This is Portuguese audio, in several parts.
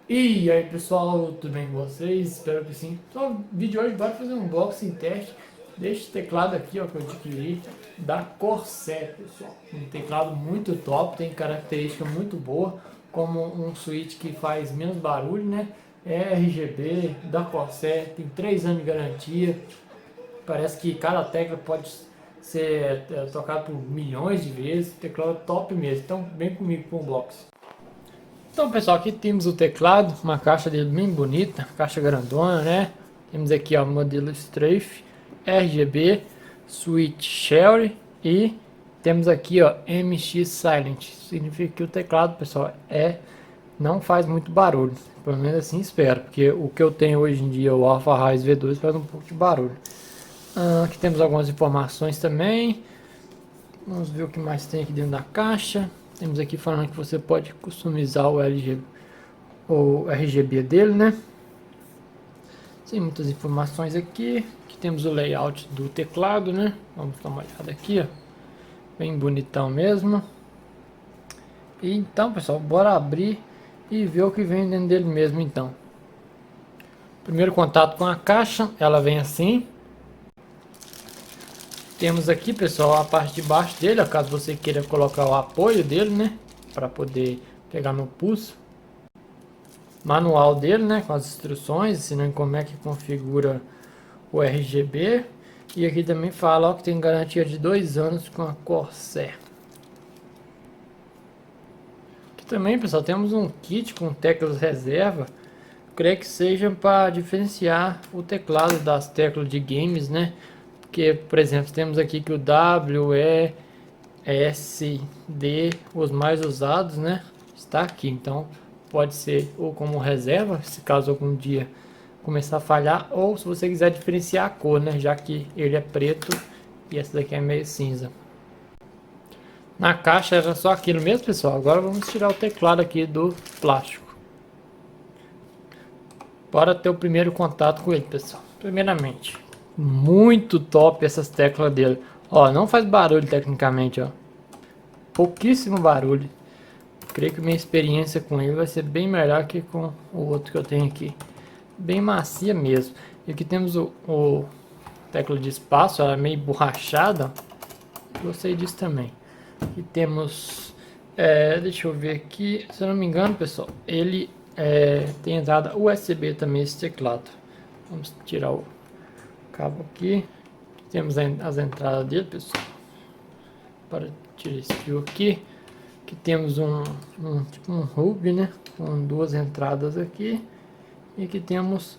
E aí pessoal, tudo bem com vocês? Espero que sim. Então, o vídeo de hoje vai fazer um unboxing teste deste teclado aqui, ó, que eu adquiri da Corsair, pessoal. Um teclado muito top, tem característica muito boa, como um switch que faz menos barulho, né? É RGB da Corsair, tem 3 anos de garantia. Parece que cada tecla pode ser tocada por milhões de vezes. Teclado top mesmo. Então, vem comigo para o unboxing. Então pessoal, aqui temos o teclado, uma caixa dele bem bonita, caixa grandona, né? Temos aqui ó, o modelo Strafe, RGB, Switch Sherry e temos aqui ó, MX Silent. Significa que o teclado, pessoal, não faz muito barulho, pelo menos assim espero, porque o que eu tenho hoje em dia, o Alpha Rise V2, faz um pouco de barulho. Aqui temos algumas informações também. Vamos ver o que mais tem aqui dentro da caixa. Temos aqui falando que você pode customizar o RGB dele, né? Tem muitas informações aqui. Aqui temos o layout do teclado, né? Vamos dar uma olhada aqui, ó. Bem bonitão mesmo. E então, pessoal, bora abrir e ver o que vem dentro dele mesmo, então. Primeiro contato com a caixa, ela vem assim. Temos aqui, pessoal, a parte de baixo dele, caso você queira colocar o apoio dele, né? Para poder pegar no pulso. Manual dele, né? Com as instruções, ensinando como é que configura o RGB. E aqui também fala ó, que tem garantia de 2 anos com a Corsair. Aqui também, pessoal, temos um kit com teclas reserva. Creio que seja para diferenciar o teclado das teclas de games, né? Porque, por exemplo, temos aqui que o W, E, S, D, os mais usados, né? Está aqui, então pode ser ou como reserva, se caso algum dia começar a falhar, ou se você quiser diferenciar a cor, né? Já que ele é preto e essa daqui é meio cinza. Na caixa era só aquilo mesmo, pessoal. Agora vamos tirar o teclado aqui do plástico. Bora ter o primeiro contato com ele, pessoal. Primeiramente, muito top essas teclas dele. Ó, não faz barulho tecnicamente, ó. Pouquíssimo barulho. Creio que minha experiência com ele vai ser bem melhor que com o outro que eu tenho aqui. Bem macia mesmo. E aqui temos o tecla de espaço, ela é meio borrachada. Gostei disso também. E temos, deixa eu ver aqui, se eu não me engano, pessoal, ele tem entrada USB também, esse teclado. Vamos tirar o cabo aqui. Temos as entradas dele, pessoal. Para tirar esse fio aqui. Aqui temos tipo um hub, né? Com 2 entradas aqui. E aqui temos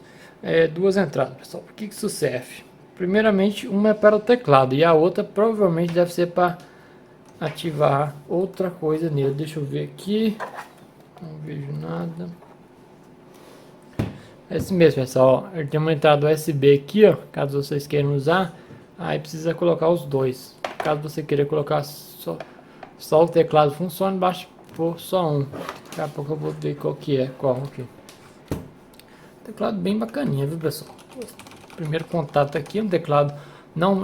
2 entradas, pessoal. Por que isso serve? Primeiramente, uma é para o teclado e a outra provavelmente deve ser para ativar outra coisa nele. Deixa eu ver aqui. Não vejo nada. É esse mesmo, pessoal. Ele tem uma entrada USB aqui, ó. Caso vocês queiram usar, aí precisa colocar os dois. Caso você queira colocar só o teclado funciona, basta por só um. Daqui a pouco eu vou ver qual que é, qual aqui. Teclado bem bacaninha, viu, pessoal? Primeiro contato aqui, um teclado não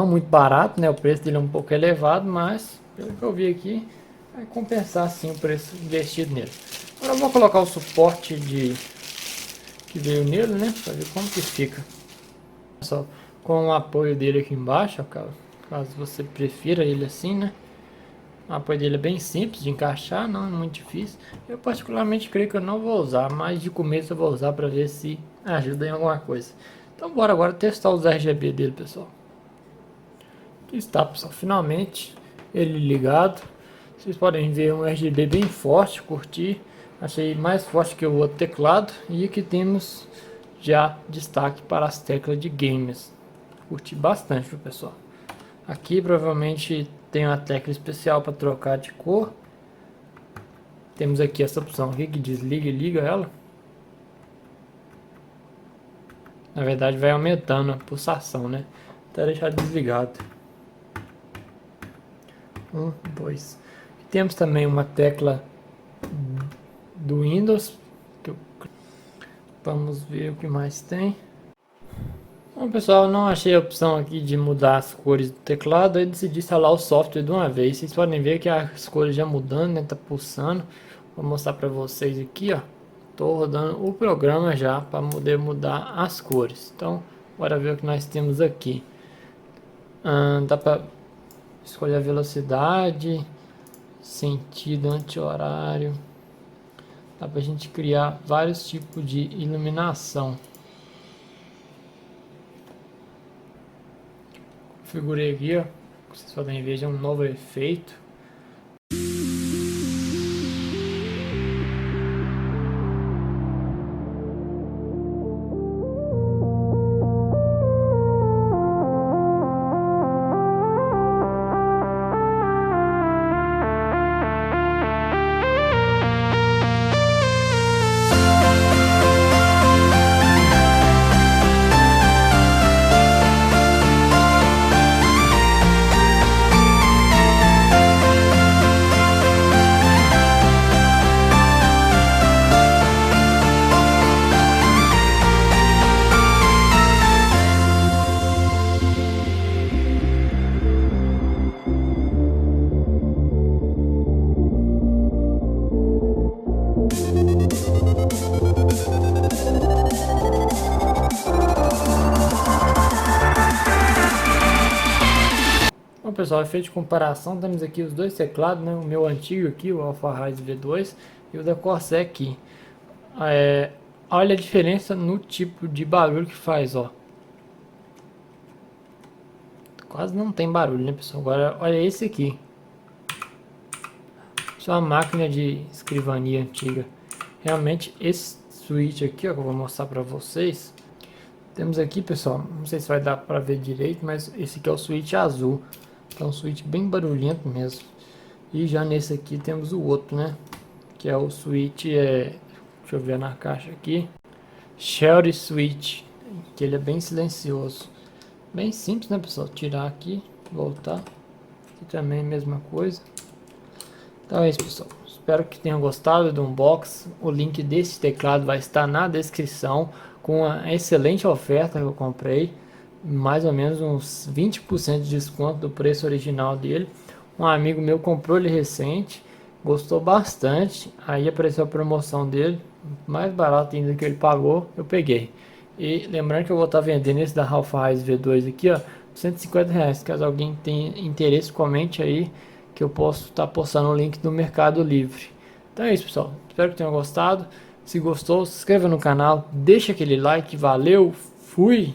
muito barato, né? O preço dele é um pouco elevado, mas pelo que eu vi aqui, vai compensar sim o preço investido nele. Agora eu vou colocar o suporte que veio nele, né? Para ver como que fica. Só com o apoio dele aqui embaixo, caso você prefira ele assim, né? O apoio dele é bem simples de encaixar, não é muito difícil. Eu particularmente creio que eu não vou usar, mas de começo eu vou usar para ver se ajuda em alguma coisa. Então bora agora testar os RGB dele, pessoal. Aqui está, pessoal, finalmente ele ligado. Vocês podem ver um RGB bem forte, curti. Achei mais forte que o outro teclado. E aqui temos já destaque para as teclas de games. Curti bastante, viu, pessoal. Aqui provavelmente tem uma tecla especial para trocar de cor. Temos aqui essa opção aqui que desliga e liga ela. Na verdade vai aumentando a pulsação, né? Até deixar desligado. 1, 2. Temos também uma tecla do Windows. Vamos ver o que mais tem. Bom, pessoal, não achei a opção aqui de mudar as cores do teclado, aí decidi instalar o software de uma vez. Vocês podem ver que as cores já mudando, né? Tá pulsando. Vou mostrar para vocês aqui, ó. Estou rodando o programa já para poder mudar as cores. Então, bora ver o que nós temos aqui. Dá para escolher a velocidade, sentido anti-horário. Dá para a gente criar vários tipos de iluminação. Configurei aqui, ó. Vocês podem ver, já um novo efeito. Bom pessoal, efeito de comparação, temos aqui os dois teclados, né? O meu antigo aqui, o Alpha-Rise V2, e o da Corsair aqui. Olha a diferença no tipo de barulho que faz, ó. Quase não tem barulho, né pessoal? Agora olha esse aqui. Isso é uma máquina de escrivania antiga. Realmente esse switch aqui, ó, que eu vou mostrar para vocês. Temos aqui, pessoal, não sei se vai dar para ver direito, mas esse aqui é o switch azul. É um switch bem barulhento mesmo. E já nesse aqui temos o outro, né? Que é o switch, deixa eu ver na caixa aqui. Shelly Switch, que ele é bem silencioso. Bem simples, né pessoal? Tirar aqui, voltar. Aqui também a mesma coisa. Então é isso, pessoal. Espero que tenham gostado do unboxing. O link desse teclado vai estar na descrição, com a excelente oferta que eu comprei. Mais ou menos uns 20% de desconto do preço original dele. Um amigo meu comprou ele recente, gostou bastante. Aí apareceu a promoção dele, mais barato ainda que ele pagou, eu peguei. E lembrando que eu vou estar vendendo esse da Alpha-Rise V2 aqui, ó, R$150. Caso alguém tenha interesse, comente aí, que eu posso estar postando o link do Mercado Livre. Então é isso, pessoal. Espero que tenham gostado. Se gostou, se inscreva no canal, deixa aquele like. Valeu, fui!